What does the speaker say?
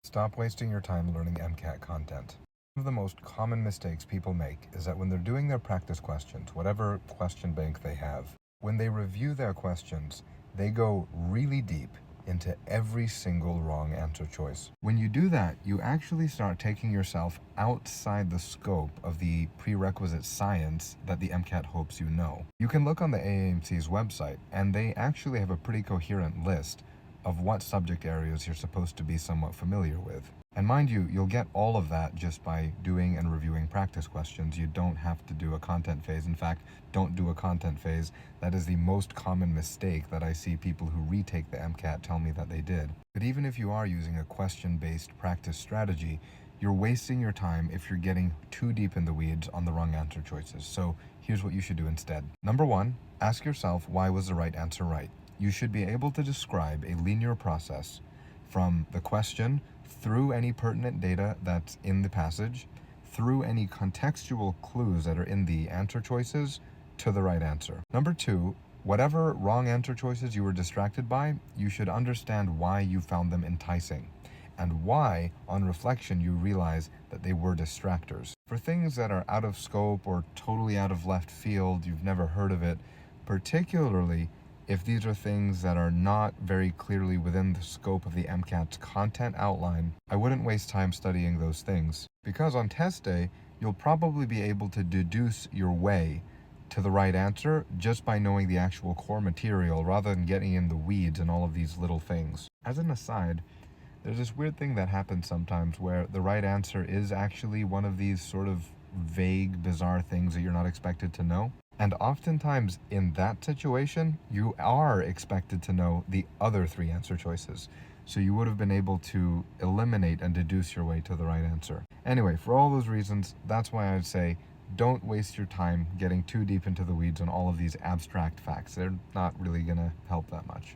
Stop wasting your time learning MCAT content. One of the most common mistakes people make is that when they're doing their practice questions, whatever question bank they have, when they review their questions, they go really deep into every single wrong answer choice. When you do that, you actually start taking yourself outside the scope of the prerequisite science that the MCAT hopes you know. You can look on the AAMC's website, and they actually have a pretty coherent list of what subject areas you're supposed to be somewhat familiar with. And mind you, you'll get all of that just by doing and reviewing practice questions. You don't have to do a content phase. In fact, don't do a content phase. That is the most common mistake that I see people who retake the MCAT tell me that they did. But even if you are using a question-based practice strategy, you're wasting your time if you're getting too deep in the weeds on the wrong answer choices. So here's what you should do instead. Number one, ask yourself, why was the right answer right? You should be able to describe a linear process from the question through any pertinent data that's in the passage, through any contextual clues that are in the answer choices, to the right answer. Number two, whatever wrong answer choices you were distracted by, you should understand why you found them enticing and why, on reflection, you realize that they were distractors. For things that are out of scope or totally out of left field, you've never heard of it, particularly if these are things that are not very clearly within the scope of the MCAT's content outline, I wouldn't waste time studying those things. Because on test day, you'll probably be able to deduce your way to the right answer just by knowing the actual core material rather than getting in the weeds and all of these little things. As an aside, there's this weird thing that happens sometimes where the right answer is actually one of these sort of vague, bizarre things that you're not expected to know. And oftentimes in that situation, you are expected to know the other three answer choices. So you would have been able to eliminate and deduce your way to the right answer. Anyway, for all those reasons, that's why I'd say don't waste your time getting too deep into the weeds on all of these abstract facts. They're not really going to help that much.